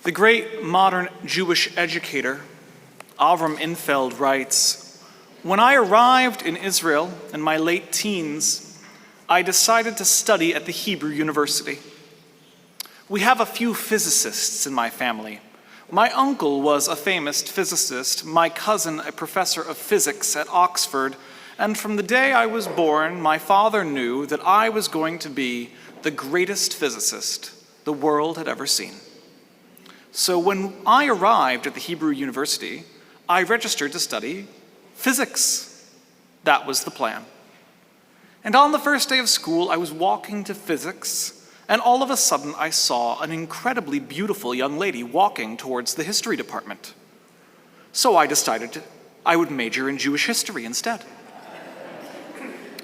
The great modern Jewish educator, Avram Infeld, writes, "When I arrived in Israel in my late teens, I decided to study at the Hebrew University. We have a few physicists in my family. My uncle was a famous physicist, my cousin a professor of physics at Oxford, and from the day I was born, my father knew that I was going to be the greatest physicist the world had ever seen. So when I arrived at the Hebrew University, I registered to study physics. That was the plan. And on the first day of school, I was walking to physics, and all of a sudden I saw an incredibly beautiful young lady walking towards the history department. So I decided I would major in Jewish history instead.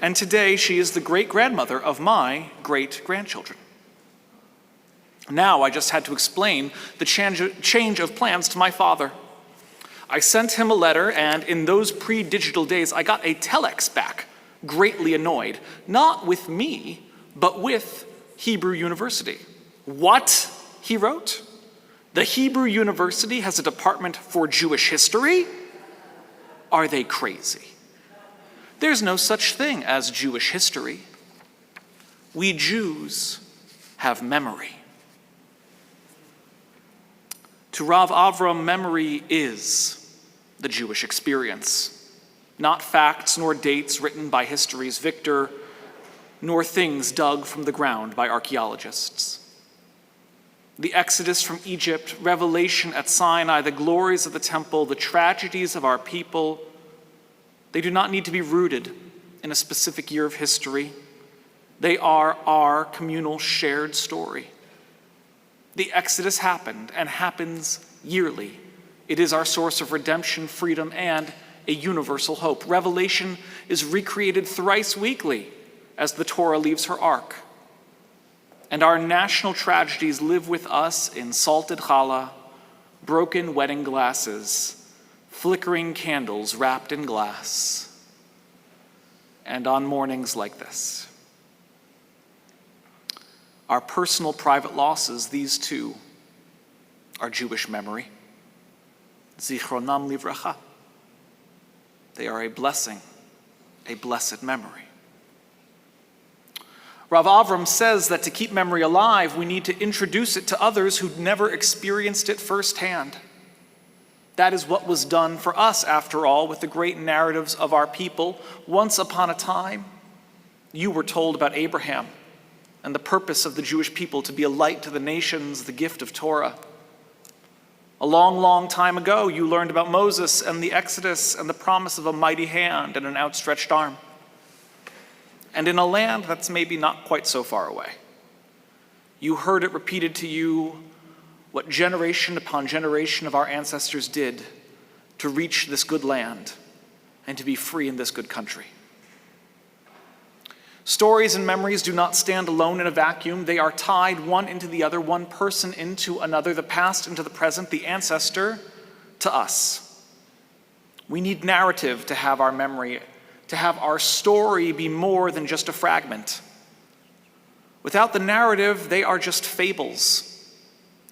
And today she is the great-grandmother of my great-grandchildren. Now I just had to explain the change of plans to my father. I sent him a letter, and in those pre-digital days, I got a telex back, greatly annoyed, not with me, but with Hebrew University. What? He wrote. The Hebrew University has a department for Jewish history? Are they crazy? There's no such thing as Jewish history. We Jews have memory. To Rav Avram, memory is the Jewish experience, not facts nor dates written by history's victor, nor things dug from the ground by archaeologists. The Exodus from Egypt, revelation at Sinai, the glories of the temple, the tragedies of our people, they do not need to be rooted in a specific year of history. They are our communal shared story. The Exodus happened and happens yearly. It is our source of redemption, freedom, and a universal hope. Revelation is recreated thrice weekly as the Torah leaves her ark. And our national tragedies live with us in salted challah, broken wedding glasses, flickering candles wrapped in glass, and on mornings like this. Our personal private losses, these too, are Jewish memory. Zichronam livracha. They are a blessing, a blessed memory. Rav Avram says that to keep memory alive, we need to introduce it to others who'd never experienced it firsthand. That is what was done for us, after all, with the great narratives of our people. Once upon a time, you were told about Abraham and the purpose of the Jewish people to be a light to the nations, the gift of Torah. A long, long time ago, you learned about Moses and the Exodus and the promise of a mighty hand and an outstretched arm. And in a land that's maybe not quite so far away, you heard it repeated to you what generation upon generation of our ancestors did to reach this good land and to be free in this good country. Stories and memories do not stand alone in a vacuum. They are tied one into the other, one person into another, the past into the present, the ancestor to us. We need narrative to have our memory, to have our story be more than just a fragment. Without the narrative, they are just fables,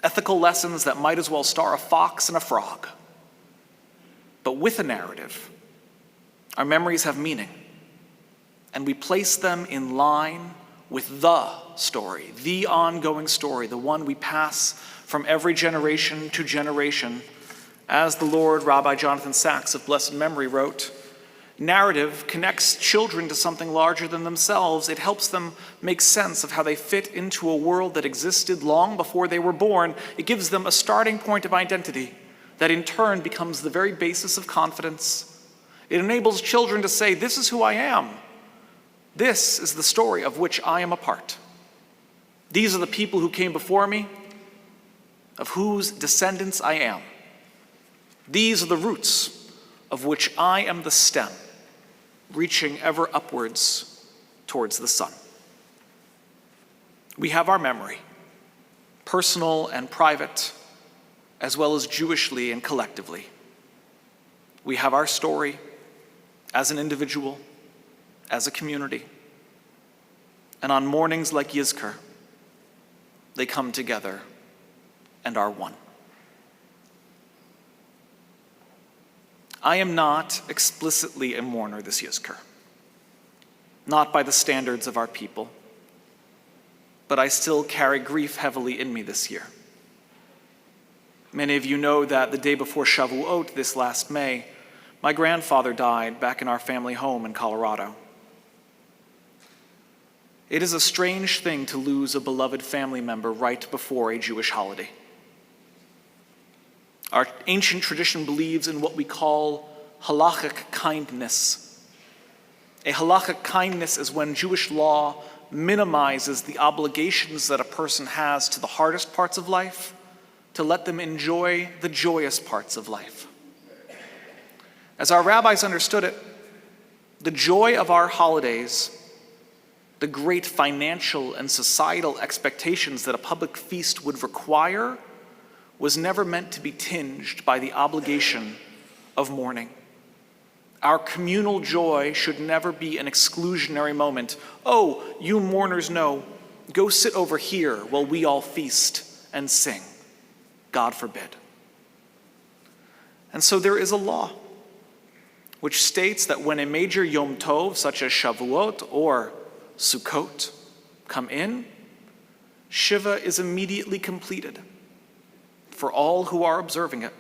ethical lessons that might as well star a fox and a frog. But with a narrative, our memories have meaning. And we place them in line with the story, the ongoing story, the one we pass from every generation to generation. As the Lord Rabbi Jonathan Sacks of blessed memory wrote, narrative connects children to something larger than themselves. It helps them make sense of how they fit into a world that existed long before they were born. It gives them a starting point of identity that in turn becomes the very basis of confidence. It enables children to say, this is who I am. This is the story of which I am a part. These are the people who came before me, of whose descendants I am. These are the roots of which I am the stem, reaching ever upwards towards the sun. We have our memory, personal and private, as well as Jewishly and collectively. We have our story as an individual, as a community. And on mornings like Yizkor, they come together and are one. I am not explicitly a mourner this Yizkor, not by the standards of our people, but I still carry grief heavily in me this year. Many of you know that the day before Shavuot, this last May, my grandfather died back in our family home in Colorado. It is a strange thing to lose a beloved family member right before a Jewish holiday. Our ancient tradition believes in what we call halachic kindness. A halachic kindness is when Jewish law minimizes the obligations that a person has to the hardest parts of life to let them enjoy the joyous parts of life. As our rabbis understood it, the joy of our holidays, the great financial and societal expectations that a public feast would require, was never meant to be tinged by the obligation of mourning. Our communal joy should never be an exclusionary moment. Oh, you mourners know, go sit over here while we all feast and sing. God forbid. And so there is a law which states that when a major Yom Tov, such as Shavuot or Sukkot, come in, Shiva is immediately completed for all who are observing it.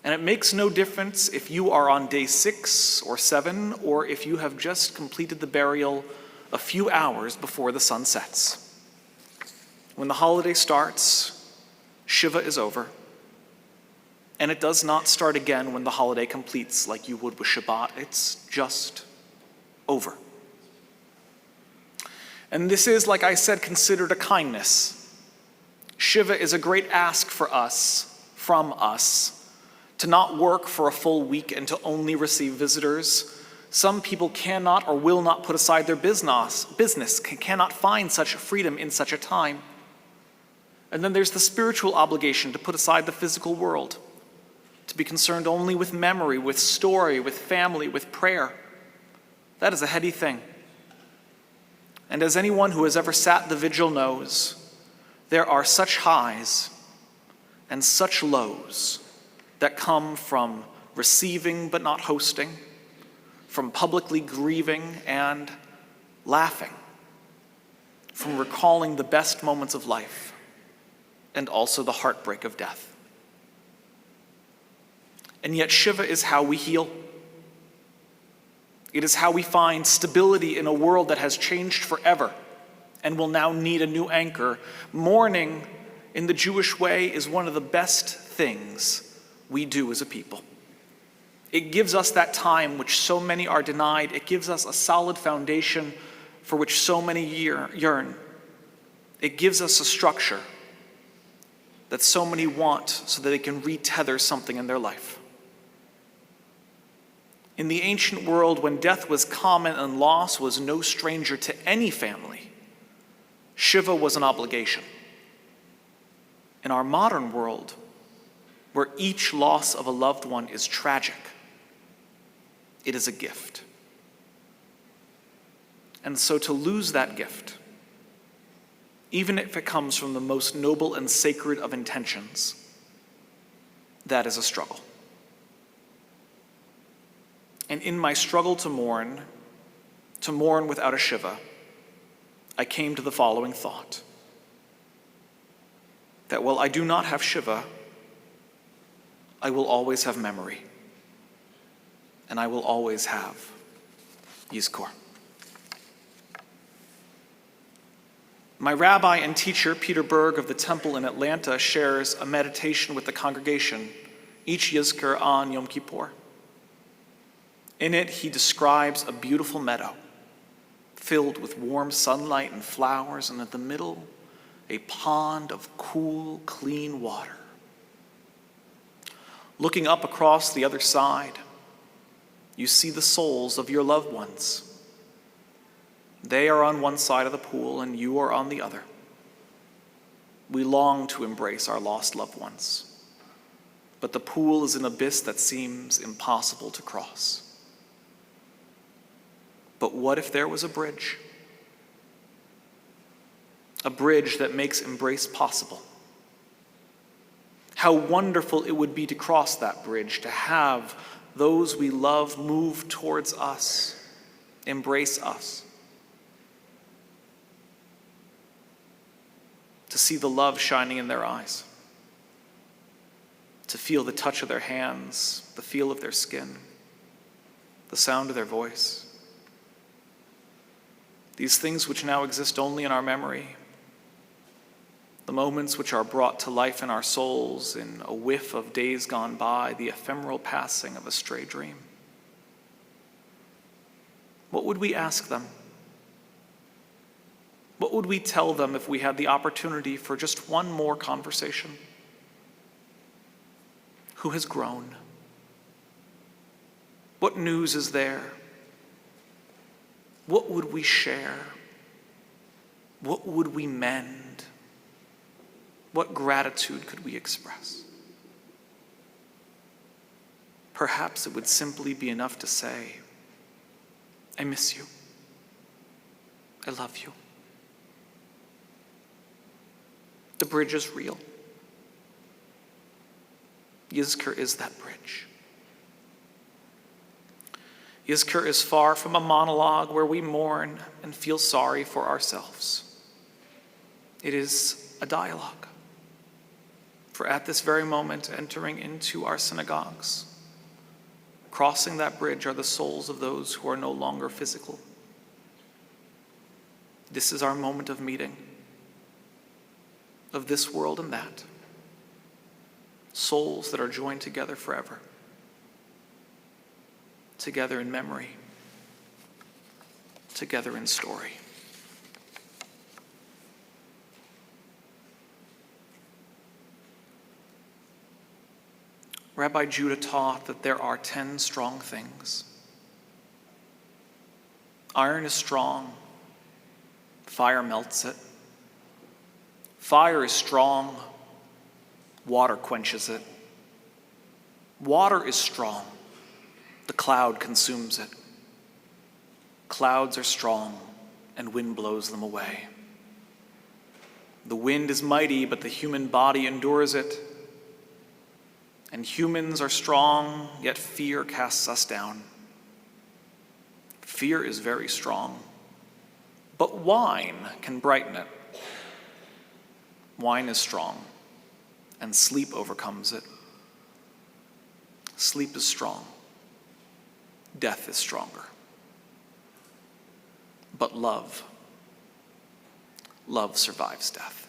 And it makes no difference if you are on day 6 or 7, or if you have just completed the burial a few hours before the sun sets. When the holiday starts, Shiva is over. And it does not start again when the holiday completes like you would with Shabbat. It's just over. And this is, like I said, considered a kindness. Shiva is a great ask from us, to not work for a full week and to only receive visitors. Some people cannot or will not put aside their business, cannot find such freedom in such a time. And then there's the spiritual obligation to put aside the physical world, to be concerned only with memory, with story, with family, with prayer. That is a heady thing. And as anyone who has ever sat the vigil knows, there are such highs and such lows that come from receiving but not hosting, from publicly grieving and laughing, from recalling the best moments of life, and also the heartbreak of death. And yet Shiva is how we heal. It is how we find stability in a world that has changed forever and will now need a new anchor. Mourning in the Jewish way is one of the best things we do as a people. It gives us that time which so many are denied. It gives us a solid foundation for which so many yearn. It gives us a structure that so many want so that they can retether something in their life. In the ancient world, when death was common and loss was no stranger to any family, Shiva was an obligation. In our modern world, where each loss of a loved one is tragic, it is a gift. And so to lose that gift, even if it comes from the most noble and sacred of intentions, that is a struggle. And in my struggle to mourn without a Shiva, I came to the following thought: that while I do not have Shiva, I will always have memory, and I will always have Yizkor. My rabbi and teacher, Peter Berg of the temple in Atlanta, shares a meditation with the congregation each Yizkor on Yom Kippur. In it, he describes a beautiful meadow filled with warm sunlight and flowers, and at the middle, a pond of cool, clean water. Looking up across the other side, you see the souls of your loved ones. They are on one side of the pool and you are on the other. We long to embrace our lost loved ones, but the pool is an abyss that seems impossible to cross. But what if there was a bridge? A bridge that makes embrace possible. How wonderful it would be to cross that bridge, to have those we love move towards us, embrace us. To see the love shining in their eyes. To feel the touch of their hands, the feel of their skin, the sound of their voice. These things which now exist only in our memory, the moments which are brought to life in our souls in a whiff of days gone by, the ephemeral passing of a stray dream. What would we ask them? What would we tell them if we had the opportunity for just one more conversation? Who has grown? What news is there? What would we share? What would we mend? What gratitude could we express? Perhaps it would simply be enough to say, I miss you. I love you. The bridge is real. Yizkor is that bridge. Yizkor is far from a monologue where we mourn and feel sorry for ourselves. It is a dialogue. For at this very moment, entering into our synagogues, crossing that bridge are the souls of those who are no longer physical. This is our moment of meeting, of this world and that. Souls that are joined together forever, together in memory, together in story. Rabbi Judah taught that there are 10 strong things. Iron is strong, fire melts it. Fire is strong, water quenches it. Water is strong, the cloud consumes it. Clouds are strong, and wind blows them away. The wind is mighty, but the human body endures it. And humans are strong, yet fear casts us down. Fear is very strong, but wine can brighten it. Wine is strong, and sleep overcomes it. Sleep is strong. Death is stronger. But love survives death.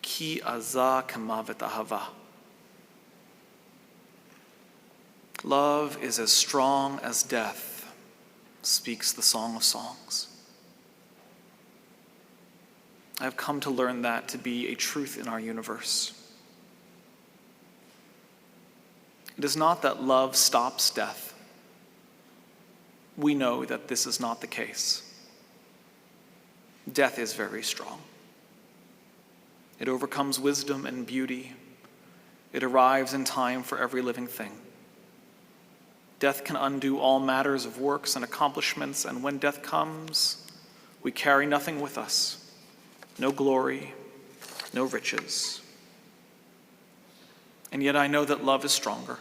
Ki azah kamavet ahava. Love is as strong as death, speaks the Song of Songs. I have come to learn that to be a truth in our universe. It is not that love stops death. We know that this is not the case. Death is very strong. It overcomes wisdom and beauty. It arrives in time for every living thing. Death can undo all matters of works and accomplishments, and when death comes, we carry nothing with us. No glory, no riches. And yet I know that love is stronger.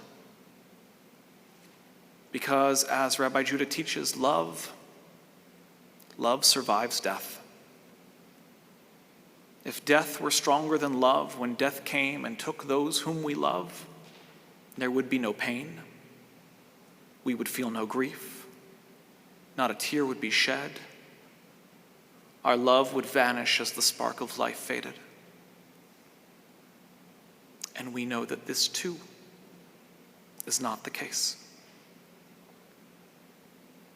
Because as Rabbi Judah teaches, love survives death. If death were stronger than love, when death came and took those whom we love, there would be no pain. We would feel no grief. Not a tear would be shed. Our love would vanish as the spark of life faded. And we know that this too is not the case.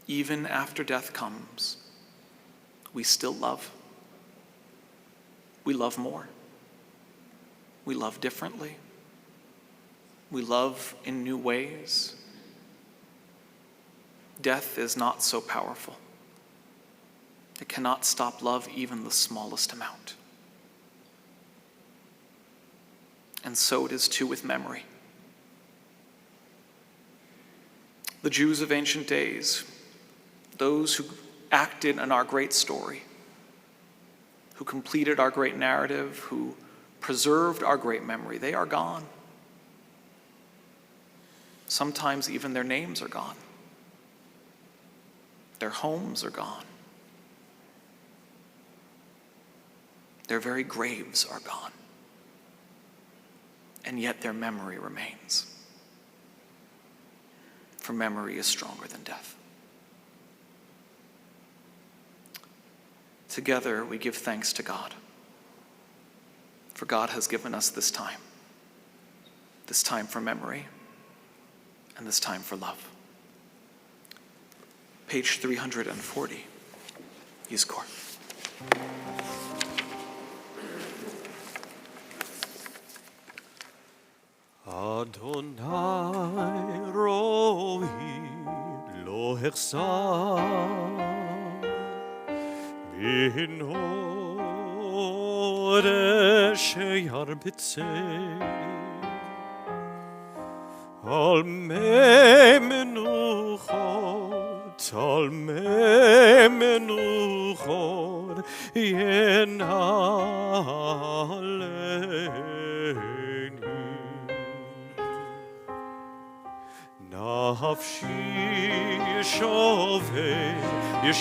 Even after death comes, we still love. We love more. We love differently. We love in new ways. Death is not so powerful. It cannot stop love even the smallest amount. And so it is too with memory. The Jews of ancient days, those who acted in our great story, who completed our great narrative, who preserved our great memory, they are gone. Sometimes even their names are gone. Their homes are gone. Their very graves are gone. And yet their memory remains. For memory is stronger than death. Together we give thanks to God. For God has given us this time for memory, and this time for love. Page 340, Yizkor. Adonai rohi lo hechsar binor sheyarbitzei al mei menuchot yenaleni nafshi yeshovei